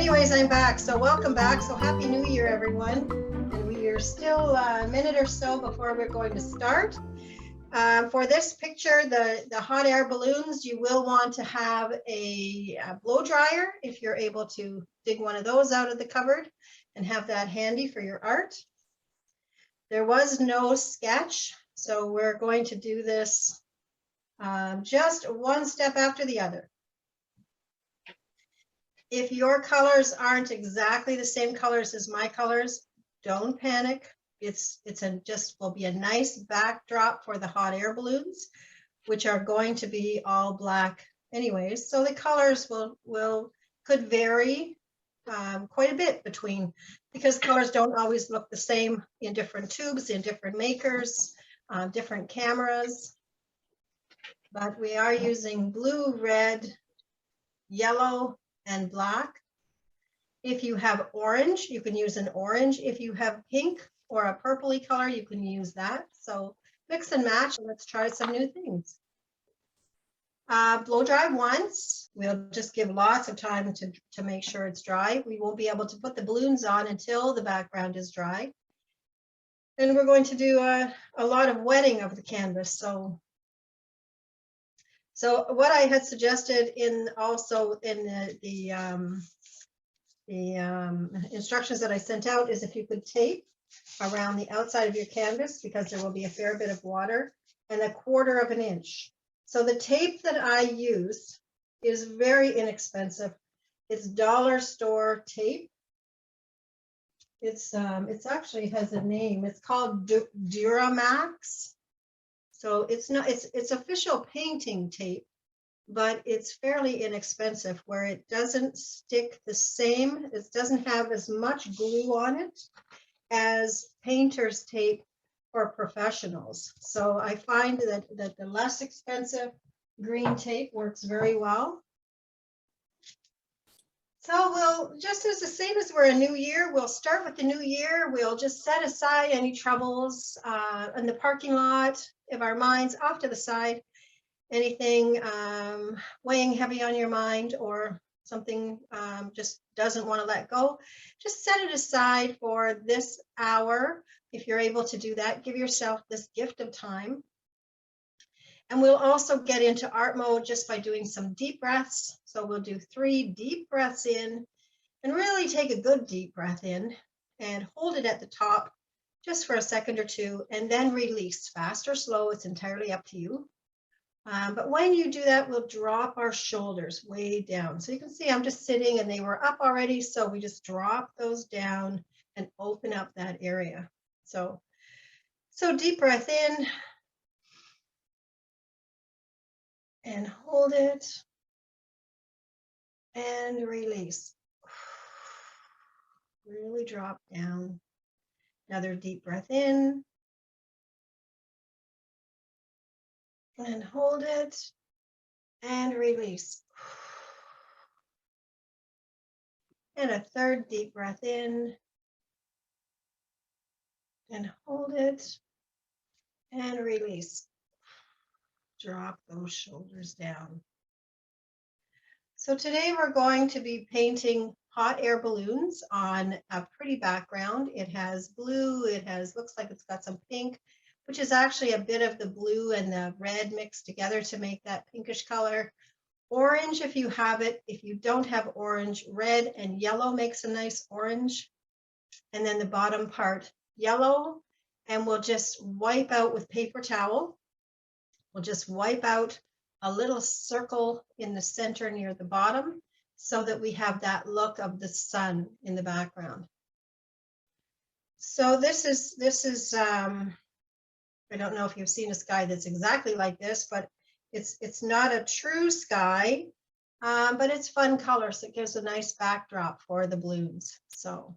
anyways, I'm back. So welcome back. So happy New Year, everyone. And we are still a minute or so before we're going to start. For this picture, the hot air balloons, you will want to have a blow dryer if you're able to dig one of those out of the cupboard and have that handy for your art. There was no sketch, so we're going to do this just one step after the other. If your colors aren't exactly the same colors as my colors, don't panic. It's just will be a nice backdrop for the hot air balloons, which are going to be all black anyways. So the colors could vary quite a bit between, because colors don't always look the same in different tubes, in different makers, different cameras. But we are using blue, red, yellow, and black. If you have orange, you can use an orange. If you have pink or a purpley color, you can use that. So mix and match, and let's try some new things. Blow dry once. We'll just give lots of time to make sure it's dry. We won't be able to put the balloons on until the background is dry. And we're going to do a lot of wetting of the canvas. So what I had suggested in the instructions that I sent out is if you could tape around the outside of your canvas, because there will be a fair bit of water, and 1/4 of an inch. So the tape that I use is very inexpensive. It's dollar store tape. It's actually has a name. It's called Duramax. So it's official painting tape, but it's fairly inexpensive, where it doesn't stick the same. It doesn't have as much glue on it as painter's tape for professionals. So I find that the less expensive green tape works very well. So we'll, just as the same as we're a new year, we'll start with the new year. We'll just set aside any troubles in the parking lot of our minds, off to the side. Anything weighing heavy on your mind, or something just doesn't want to let go, just set it aside for this hour. If you're able to do that, give yourself this gift of time. And we'll also get into art mode just by doing some deep breaths. So we'll do 3 deep breaths in, and really take a good deep breath in and hold it at the top just for a second or two, and then release. Fast or slow, it's entirely up to you. But when you do that, we'll drop our shoulders way down. So you can see I'm just sitting and they were up already. So we just drop those down and open up that area. So deep breath in and hold it and release. Really drop down. Another deep breath in. And hold it and release. And a 3rd deep breath in and hold it and release. Drop those shoulders down. So today we're going to be painting hot air balloons on a pretty background. It has blue, looks like it's got some pink, which is actually a bit of the blue and the red mixed together to make that pinkish color. Orange, if you have it. If you don't have orange, red and yellow makes a nice orange. And then the bottom part, yellow. And we'll just wipe out with paper towel. We'll just wipe out a little circle in the center near the bottom, so that we have that look of the sun in the background. So this is I don't know if you've seen a sky that's exactly like this, but it's not a true sky, but it's fun colors. So it gives a nice backdrop for the balloons. So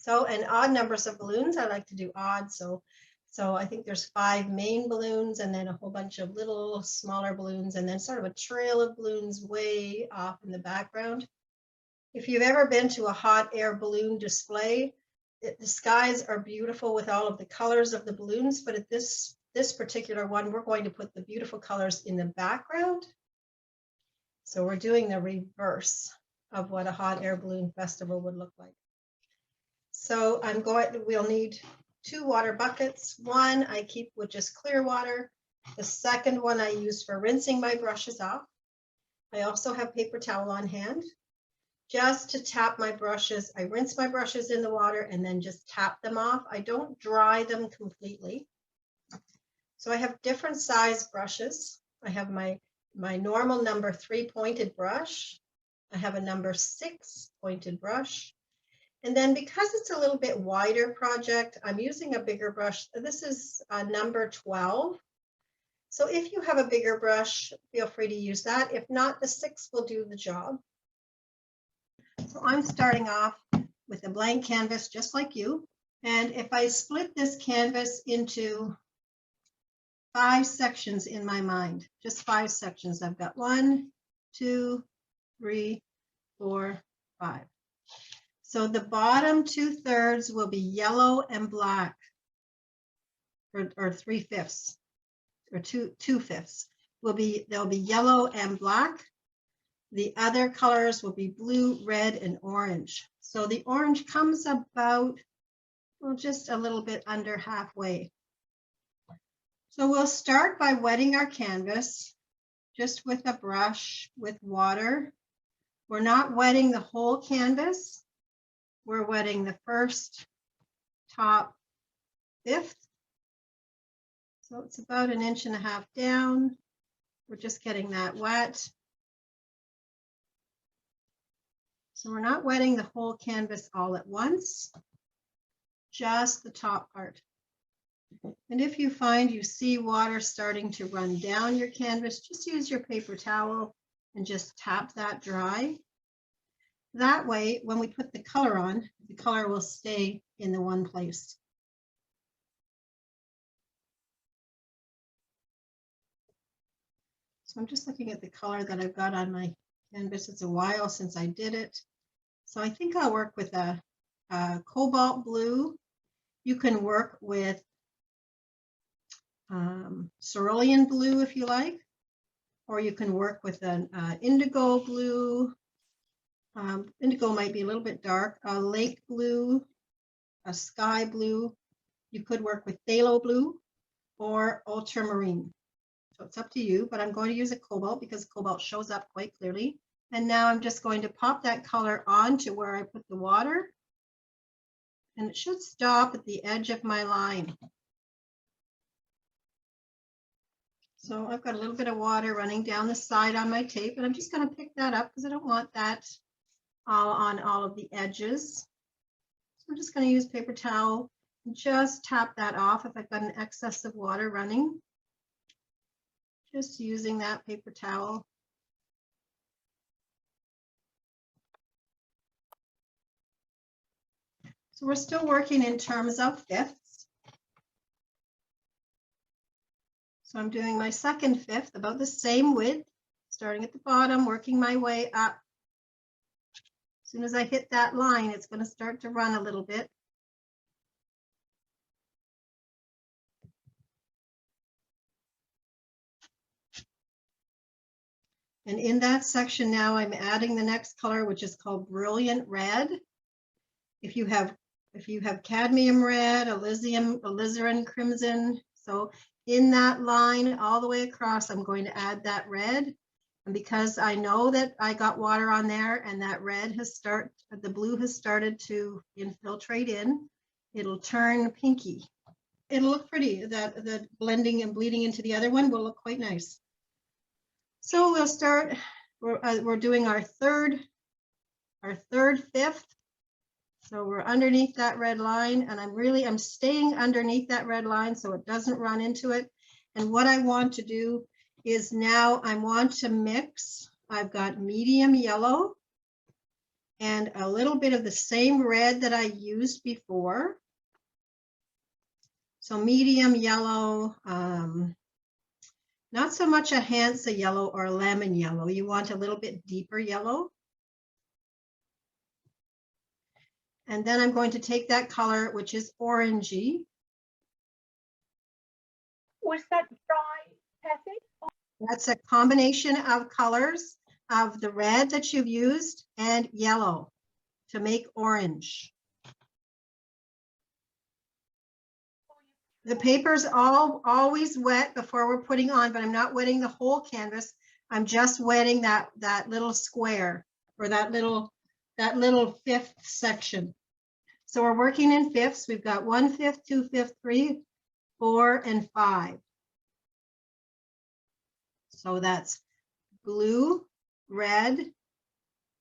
and odd numbers of balloons. I like to do odd. So I think there's 5 main balloons, and then a whole bunch of little smaller balloons, and then sort of a trail of balloons way off in the background. If you've ever been to a hot air balloon display, the skies are beautiful with all of the colors of the balloons, but at this particular one, we're going to put the beautiful colors in the background. So we're doing the reverse. of what a hot air balloon festival would look like. So we'll need 2 water buckets. One I keep with just clear water. The second one I use for rinsing my brushes off. I also have paper towel on hand just to tap my brushes. I rinse my brushes in the water and then just tap them off. I don't dry them completely. So I have different size brushes. I have my normal number 3 pointed brush. I have a number 6 pointed brush. And then because it's a little bit wider project, I'm using a bigger brush. This is number 12. So if you have a bigger brush, feel free to use that. If not, the 6 will do the job. So I'm starting off with a blank canvas, just like you. And if I split this canvas into 5 sections in my mind, just 5 sections. I've got 1, 2, 3, 4, 5. So the bottom 2/3 will be yellow and black, or 3/5, or 2/5 they'll be yellow and black. The other colors will be blue, red, and orange. So the orange comes about, well, just a little bit under halfway. So we'll start by wetting our canvas just with a brush with water. We're not wetting the whole canvas. We're wetting the first top 1/5. So it's about 1.5 inches down. We're just getting that wet. So we're not wetting the whole canvas all at once, just the top part. And if you find you see water starting to run down your canvas, just use your paper towel and just tap that dry. That way, when we put the color on, the color will stay in the one place. So I'm just looking at the color that I've got on my canvas. It's a while since I did it. So I think I'll work with a cobalt blue. You can work with cerulean blue if you like, or you can work with an indigo blue. Indigo might be a little bit dark, a lake blue, a sky blue. You could work with phthalo blue or ultramarine. So it's up to you, but I'm going to use a cobalt because cobalt shows up quite clearly. And now I'm just going to pop that color onto where I put the water. And it should stop at the edge of my line. So I've got a little bit of water running down the side on my tape, and I'm just going to pick that up because I don't want that all on all of the edges. So I'm just going to use paper towel and just tap that off if I've got an excess of water running. Just using that paper towel. So we're still working in terms of fifths. So I'm doing my second fifth, about the same width, starting at the bottom, working my way up. As soon as I hit that line, it's going to start to run a little bit. And in that section now, I'm adding the next color, which is called Brilliant Red. If you have cadmium red, alizarin crimson, so in that line all the way across, I'm going to add that red. And because I know that I got water on there and that the blue has started to infiltrate in, it'll turn pinky. It'll look pretty. The blending and bleeding into the other one will look quite nice. So we'll start, we're doing our third fifth. So we're underneath that red line, and I'm staying underneath that red line so it doesn't run into it. And what I want to do is now I want to mix. I've got medium yellow and a little bit of the same red that I used before. So medium yellow, not so much a Hansa yellow or lemon yellow. You want a little bit deeper yellow. And then I'm going to take that color, which is orangey. Was that dry, Cathy? That's a combination of colors. of the red that you've used and yellow to make orange. The paper's always wet before we're putting on, but I'm not wetting the whole canvas. I'm just wetting that little square or that little fifth section. So we're working in fifths. We've got 1/5, 2/5, 3, 4, and 5. So that's blue, red,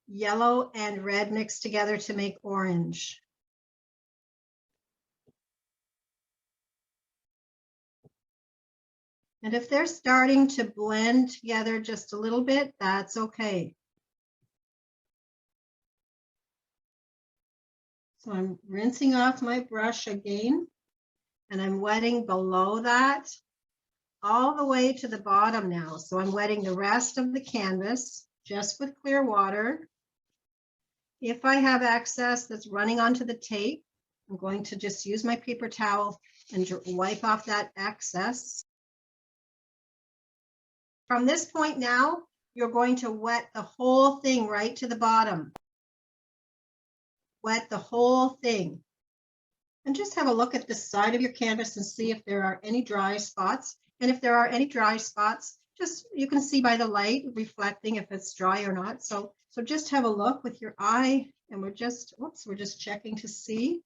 yellow, and red mixed together to make orange. And if they're starting to blend together just a little bit, that's okay. So I'm rinsing off my brush again, and I'm wetting below that all the way to the bottom now. So I'm wetting the rest of the canvas just with clear water. If I have excess that's running onto the tape, I'm going to just use my paper towel and wipe off that excess. From this point now, you're going to wet the whole thing right to the bottom. Wet the whole thing. And just have a look at the side of your canvas and see if there are any dry spots. And if there are any dry spots, just you can see by the light reflecting if it's dry or not. So just have a look with your eye, and we're just checking to see.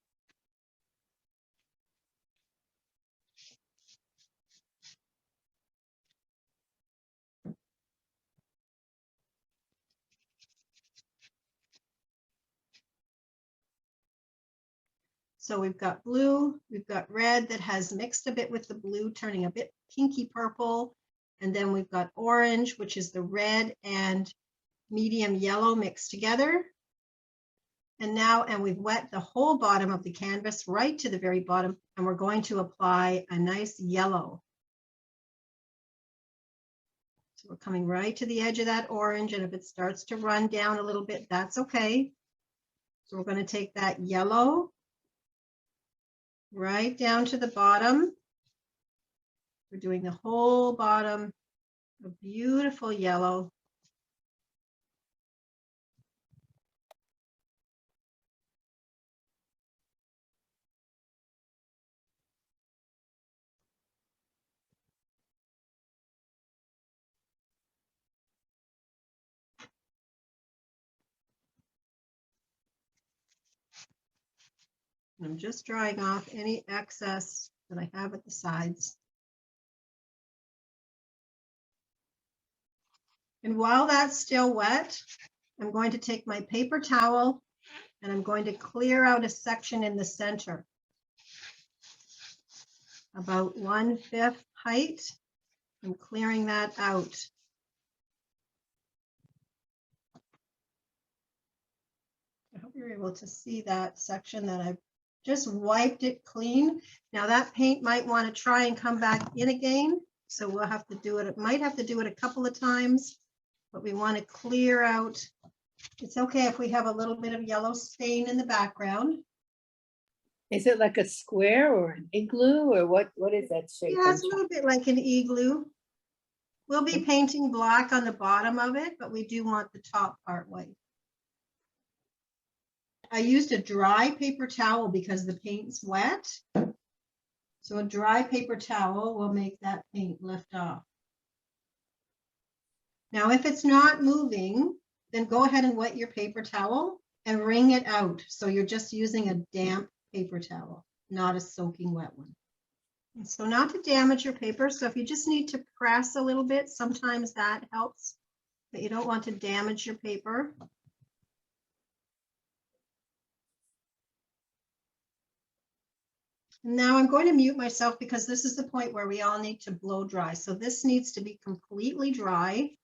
So we've got blue, we've got red that has mixed a bit with the blue, turning a bit pinky purple. And then we've got orange, which is the red and medium yellow mixed together. And we've wet the whole bottom of the canvas right to the very bottom, and we're going to apply a nice yellow. So we're coming right to the edge of that orange, and if it starts to run down a little bit, that's okay. So we're going to take that yellow right down to the bottom. We're doing the whole bottom, a beautiful yellow. I'm just drying off any excess that I have at the sides. And while that's still wet, I'm going to take my paper towel and I'm going to clear out a section in the center, about 1/5 height. I'm clearing that out. I hope you're able to see that section that I've just wiped it clean. Now that paint might want to try and come back in again. So we'll have to do it. Might have to do it a couple of times, but we want to clear out. It's okay if we have a little bit of yellow stain in the background. Is it like a square or an igloo, or what is that shape? Yeah, it's a little bit like an igloo. We'll be painting black on the bottom of it, but we do want the top part white. I used a dry paper towel because the paint's wet. So a dry paper towel will make that paint lift off. Now, if it's not moving, then go ahead and wet your paper towel and wring it out. So you're just using a damp paper towel, not a soaking wet one. And so not to damage your paper. So if you just need to press a little bit, sometimes that helps, but you don't want to damage your paper. Now I'm going to mute myself because this is the point where we all need to blow dry. So this needs to be completely dry.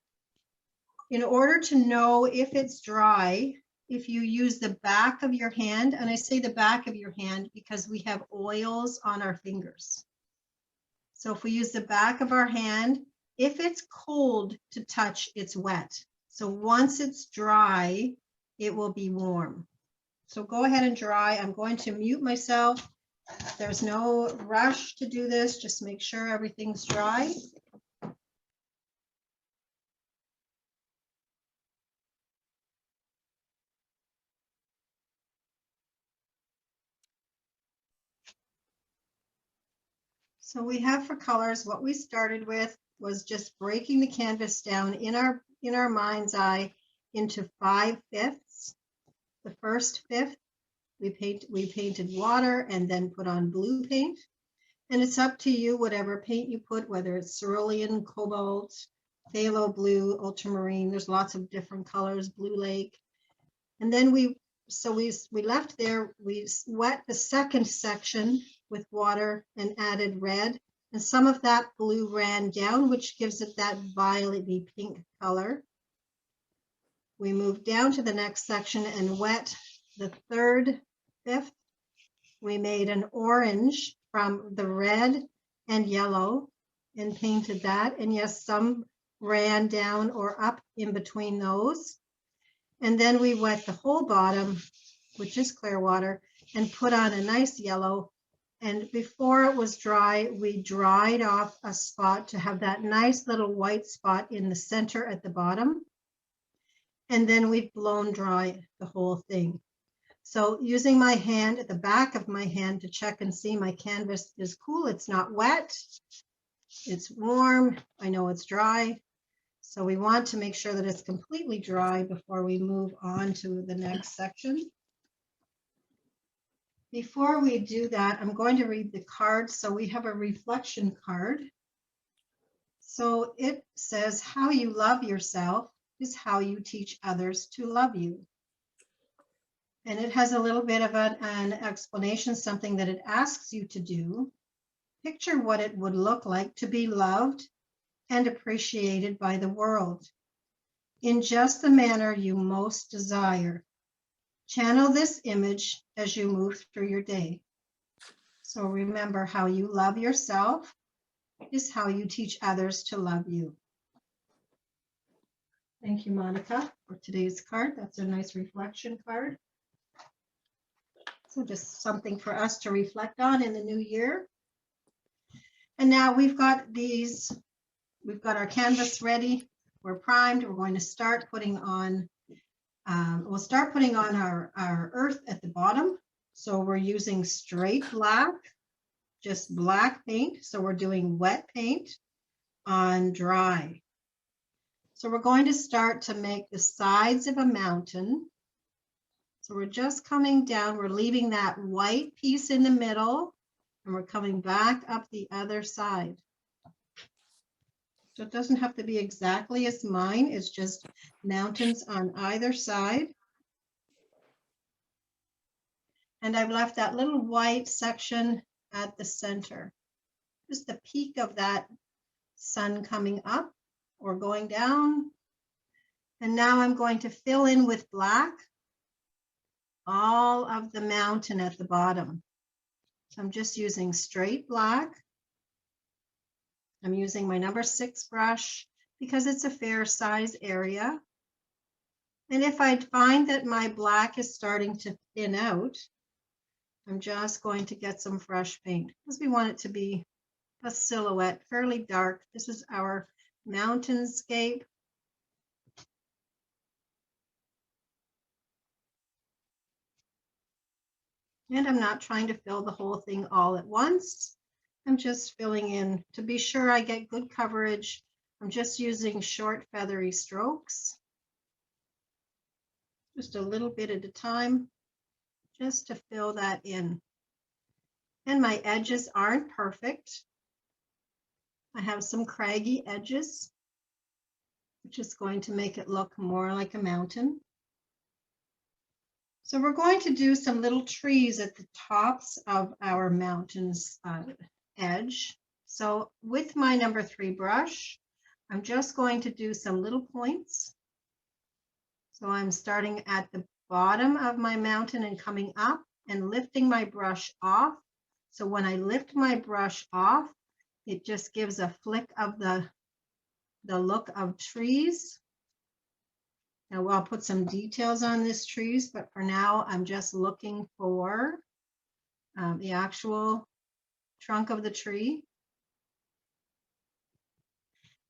In order to know if it's dry, if you use the back of your hand, and I say the back of your hand because we have oils on our fingers. So if we use the back of our hand, if it's cold to touch, it's wet. So once it's dry, it will be warm. So go ahead and dry. I'm going to mute myself. There's no rush to do this. Just make sure everything's dry. So we have for colors, what we started with was just breaking the canvas down in our mind's eye into 5/5. The first fifth we painted water and then put on blue paint. And it's up to you, whatever paint you put, whether it's cerulean, cobalt, phthalo blue, ultramarine. There's lots of different colors, blue lake. And then we left there, we wet the second section with water and added red. And some of that blue ran down, which gives it that violet-y pink color. We moved down to the next section and wet the third fifth. We made an orange from the red and yellow and painted that. And yes, some ran down or up in between those. And then we wet the whole bottom, which is clear water, and put on a nice yellow. And before it was dry, we dried off a spot to have that nice little white spot in the center at the bottom. And then we've blown dry the whole thing. So using my hand at the back of my hand to check and see my canvas is cool. It's not wet. It's warm. I know it's dry. So we want to make sure that it's completely dry before we move on to the next section. Before we do that, I'm going to read the card. So we have a reflection card. So it says, how you love yourself is how you teach others to love you. And it has a little bit of an explanation, something that it asks you to do. Picture what it would look like to be loved and appreciated by the world in just the manner you most desire. Channel this image as you move through your day. So remember, how you love yourself is how you teach others to love you. Thank you, Monica, for today's card. That's a nice reflection card. So just something for us to reflect on in the new year. And now we've got our canvas ready. We're primed. We're going to start putting on, we'll start putting on our earth at the bottom. So we're using straight black, just black paint. So we're doing wet paint on dry. So we're going to start to make the sides of a mountain. So we're just coming down. We're leaving that white piece in the middle, and we're coming back up the other side. So it doesn't have to be exactly as mine. It's just mountains on either side. And I've left that little white section at the center. Just the peak of that sun coming up or going down. And now I'm going to fill in with black all of the mountain at the bottom. So I'm just using straight black. I'm using my number 6 brush because it's a fair size area. And if I find that my black is starting to thin out, I'm just going to get some fresh paint because we want it to be a silhouette, fairly dark. This is our mountainscape. And I'm not trying to fill the whole thing all at once. I'm just filling in to be sure I get good coverage. I'm just using short feathery strokes, just a little bit at a time, just to fill that in. And my edges aren't perfect. I have some craggy edges, which is going to make it look more like a mountain. So we're going to do some little trees at the tops of our mountain's edge. So with my number 3 brush, I'm just going to do some little points. So I'm starting at the bottom of my mountain and coming up and lifting my brush off. So when I lift my brush off, it just gives a flick of the look of trees. Now I'll put some details on this trees, but for now I'm just looking for the actual trunk of the tree.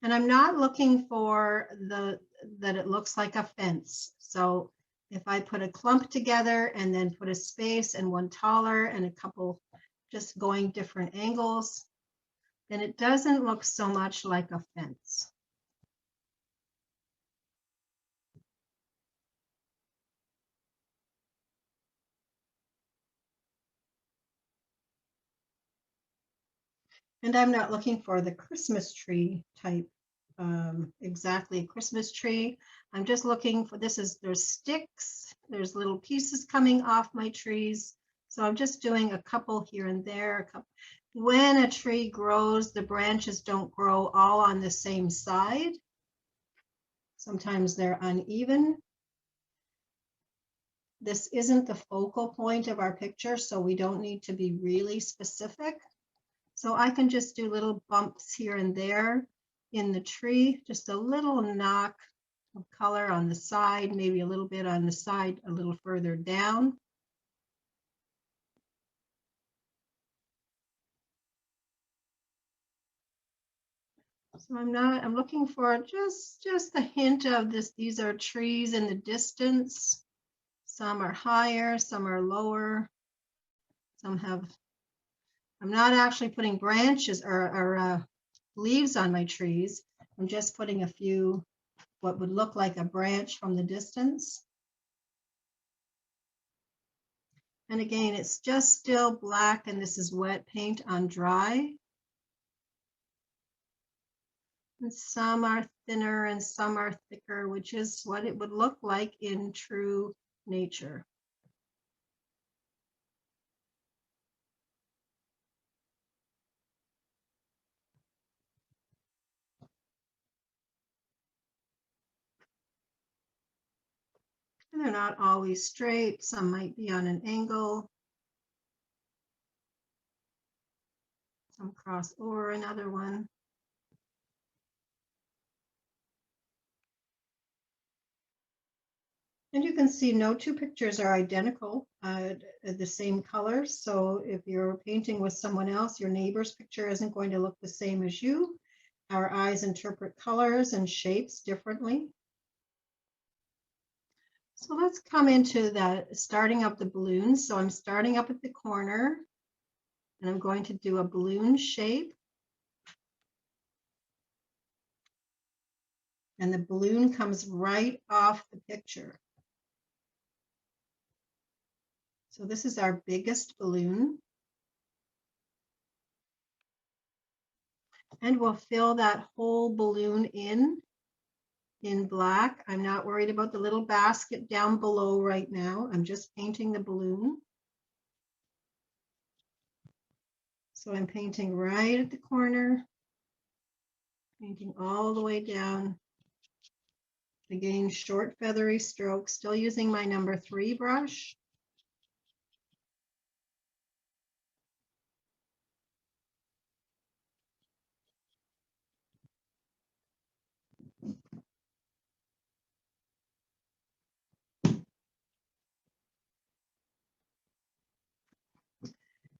And I'm not looking for that it looks like a fence. So if I put a clump together and then put a space and one taller and a couple just going different angles, then it doesn't look so much like a fence. And I'm not looking for the Christmas tree type, exactly a Christmas tree. I'm just looking for, there's sticks, there's little pieces coming off my trees. So I'm just doing a couple here and there. When a tree grows, the branches don't grow all on the same side. Sometimes they're uneven. This isn't the focal point of our picture, so we don't need to be really specific. So I can just do little bumps here and there in the tree, just a little knock of color on the side, maybe a little bit on the side, a little further down. So I'm looking for just a hint of this. These are trees in the distance. Some are higher, some are lower. Some have, I'm not actually putting branches or leaves on my trees. I'm just putting a few, what would look like a branch from the distance. And again, it's just still black, and this is wet paint on dry. And some are thinner and some are thicker, which is what it would look like in true nature. And they're not always straight. Some might be on an angle. Some cross over another one. And you can see no two pictures are identical, the same color. So if you're painting with someone else, your neighbor's picture isn't going to look the same as you. Our eyes interpret colors and shapes differently. So let's come into that, starting up the balloons. So I'm starting up at the corner, and I'm going to do a balloon shape. And the balloon comes right off the picture. So this is our biggest balloon. And we'll fill that whole balloon in black. I'm not worried about the little basket down below right now. I'm just painting the balloon. So I'm painting right at the corner, painting all the way down. Again, short feathery strokes, still using my number 3 brush.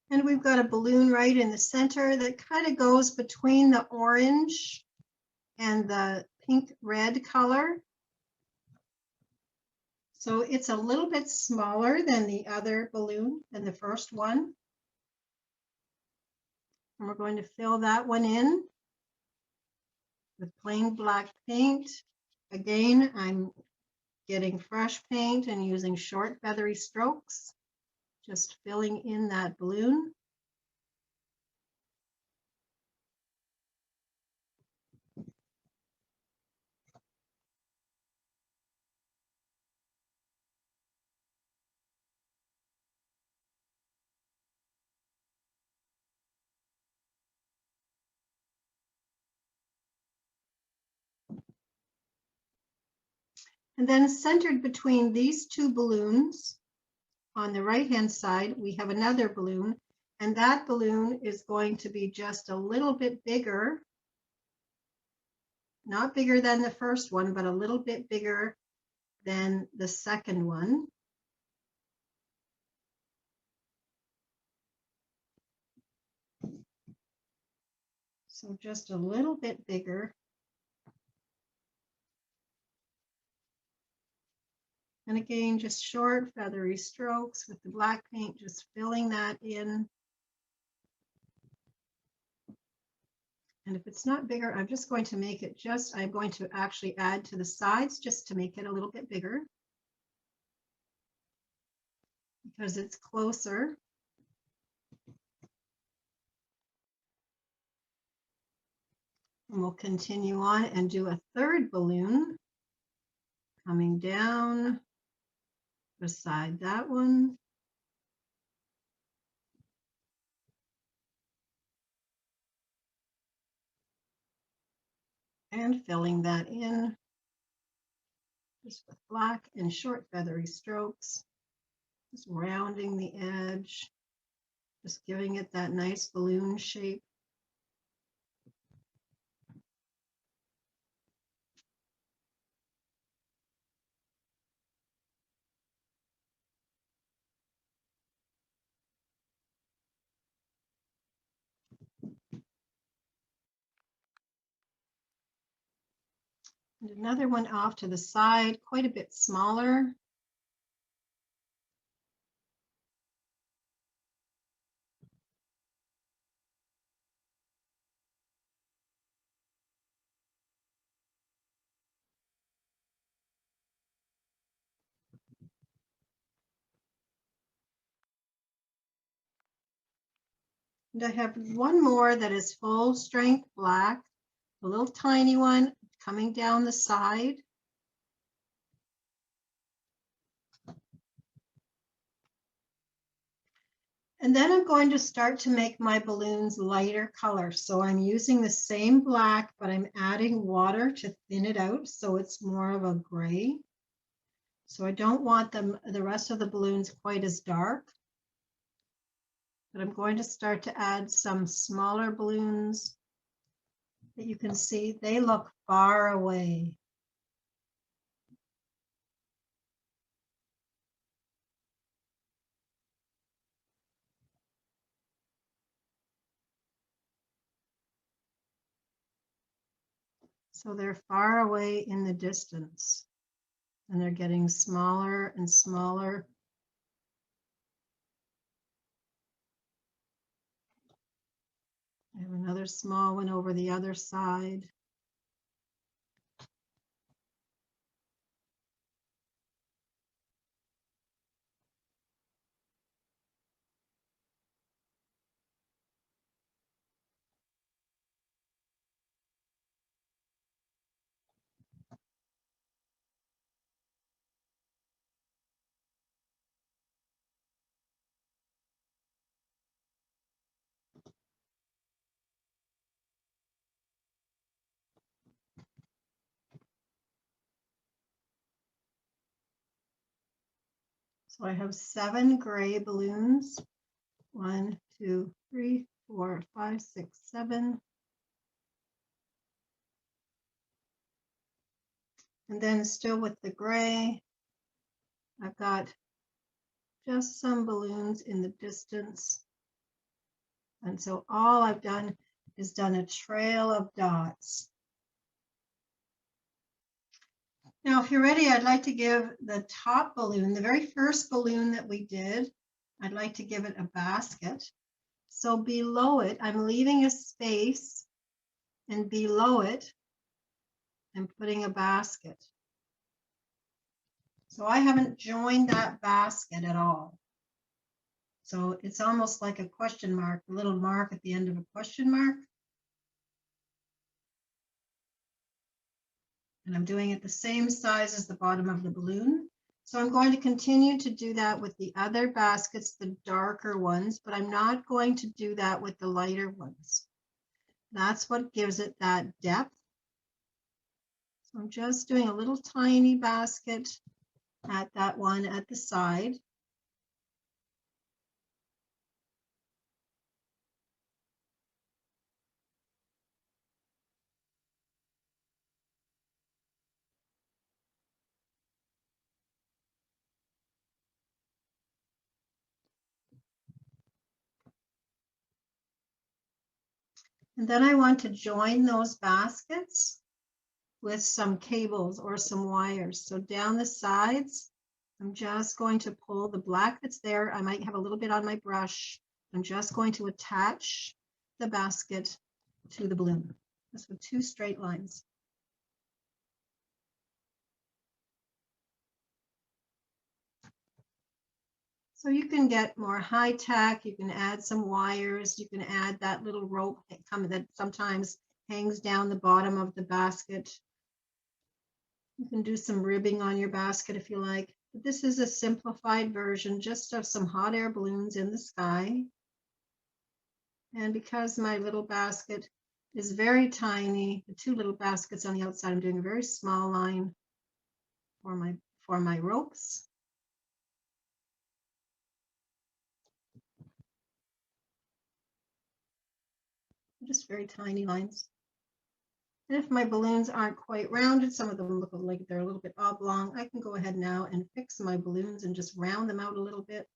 And we've got a balloon right in the center that kind of goes between the orange and the pink red color. So it's a little bit smaller than the other balloon, than the first one. And we're going to fill that one in with plain black paint. Again, I'm getting fresh paint and using short feathery strokes, just filling in that balloon. And then centered between these two balloons, on the right-hand side, we have another balloon, and that balloon is going to be just a little bit bigger, not bigger than the first one, but a little bit bigger than the second one. So just a little bit bigger. And again, just short feathery strokes with the black paint, just filling that in. And if it's not bigger, I'm just going to make it I'm going to actually add to the sides just to make it a little bit bigger because it's closer. And we'll continue on and do a third balloon coming down beside that one. And filling that in just with black and short feathery strokes, just rounding the edge, just giving it that nice balloon shape. And another one off to the side, quite a bit smaller. And I have one more that is full strength black, a little tiny one coming down the side. And then I'm going to start to make my balloons lighter color. So I'm using the same black, but I'm adding water to thin it out so it's more of a gray. So I don't want the rest of the balloons quite as dark. But I'm going to start to add some smaller balloons that you can see. They look far away. So they're far away in the distance and they're getting smaller and smaller. I have another small one over the other side. So I have 7 gray balloons. 1, 2, 3, 4, 5, 6, 7. And then still with the gray, I've got just some balloons in the distance. And so all I've done is done a trail of dots. Now, if you're ready, I'd like to give the top balloon, the very first balloon that we did, I'd like to give it a basket. So below it, I'm leaving a space, and below it, I'm putting a basket. So I haven't joined that basket at all. So it's almost like a question mark, a little mark at the end of a question mark. And I'm doing it the same size as the bottom of the balloon. So I'm going to continue to do that with the other baskets, the darker ones, but I'm not going to do that with the lighter ones. That's what gives it that depth. So I'm just doing a little tiny basket at that one at the side. And then I want to join those baskets with some cables or some wires. So down the sides, I'm just going to pull the black that's there. I might have a little bit on my brush. I'm just going to attach the basket to the balloon, just with 2 straight lines. So you can get more high tech, you can add some wires, you can add that little rope that sometimes hangs down the bottom of the basket. You can do some ribbing on your basket if you like. But this is a simplified version just of some hot air balloons in the sky. And because my little basket is very tiny, the 2 little baskets on the outside, I'm doing a very small line for my ropes. Just very tiny lines. And if my balloons aren't quite rounded, some of them look like they're a little bit oblong, I can go ahead now and fix my balloons and just round them out a little bit.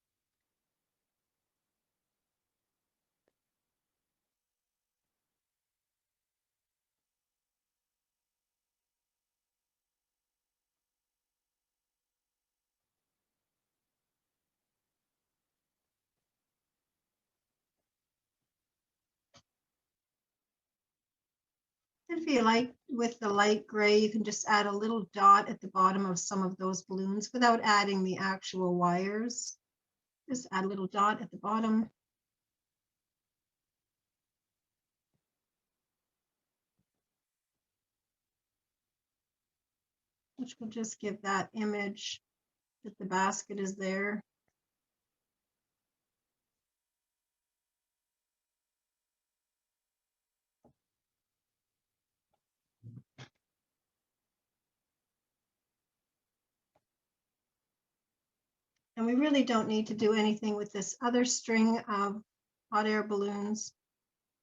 If you like, with the light gray, you can just add a little dot at the bottom of some of those balloons without adding the actual wires. Just add a little dot at the bottom. Which will just give that image that the basket is there. And we really don't need to do anything with this other string of hot air balloons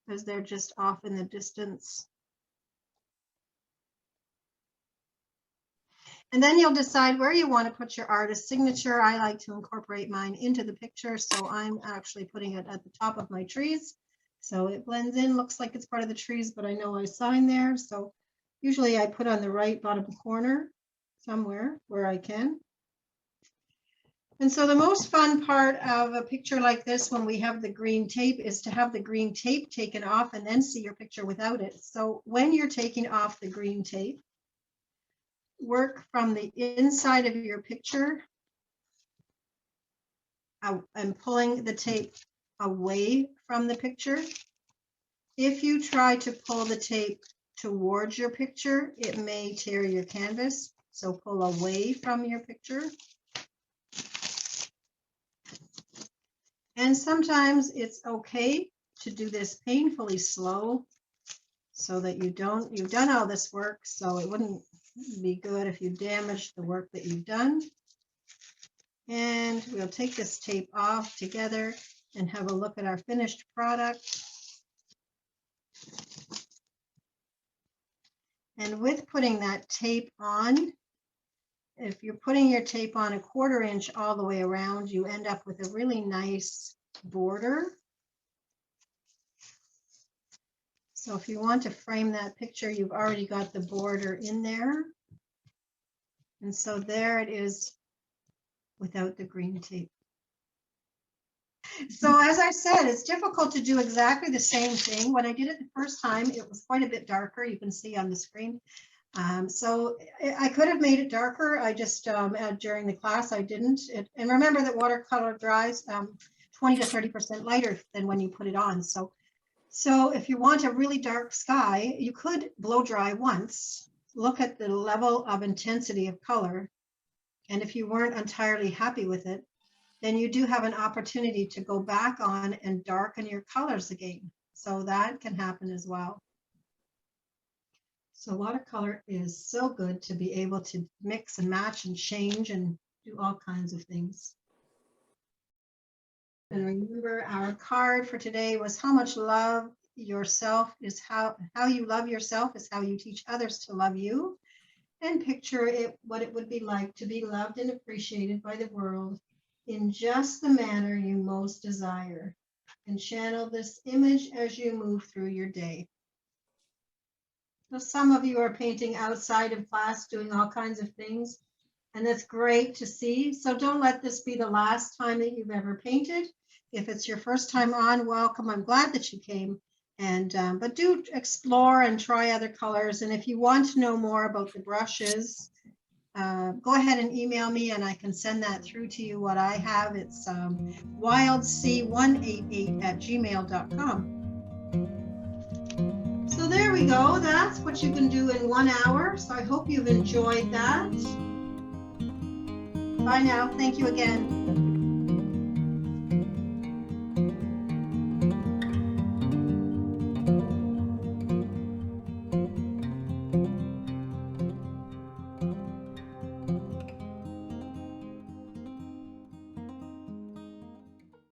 because they're just off in the distance. And then you'll decide where you want to put your artist signature. I like to incorporate mine into the picture, so I'm actually putting it at the top of my trees. So it blends in, looks like it's part of the trees, but I know I signed there. So usually I put on the right bottom corner somewhere where I can. And so the most fun part of a picture like this when we have the green tape is to have the green tape taken off and then see your picture without it. So when you're taking off the green tape, work from the inside of your picture and pulling the tape away from the picture. If you try to pull the tape towards your picture, it may tear your canvas. So pull away from your picture. And sometimes it's okay to do this painfully slow so that you've done all this work, so it wouldn't be good if you damaged the work that you've done. And we'll take this tape off together and have a look at our finished product. And with putting that tape on, if you're putting your tape on a 1/4 inch all the way around, you end up with a really nice border. So if you want to frame that picture, you've already got the border in there. And so there it is without the green tape. So as I said, it's difficult to do exactly the same thing. When I did it the first time, it was quite a bit darker. You can see on the screen. So I could have made it darker. I just, during the class, I didn't. And remember that watercolor dries 20 to 30% lighter than when you put it on. So if you want a really dark sky, you could blow dry once, look at the level of intensity of color. And if you weren't entirely happy with it, then you do have an opportunity to go back on and darken your colors again. So that can happen as well. So watercolor is so good to be able to mix and match and change and do all kinds of things. And remember, our card for today was how much love yourself is how you love yourself is how you teach others to love you. And picture it, what it would be like to be loved and appreciated by the world in just the manner you most desire. And channel this image as you move through your day. So some of you are painting outside of class, doing all kinds of things, and that's great to see. So don't let this be the last time that you've ever painted. If it's your first time on, welcome. I'm glad that you came. And but do explore and try other colors. And if you want to know more about the brushes, go ahead and email me and I can send that through to you. What I have, it's wildc188@gmail.com. So there we go. That's what you can do in 1 hour. So I hope you've enjoyed that. Bye now. Thank you again.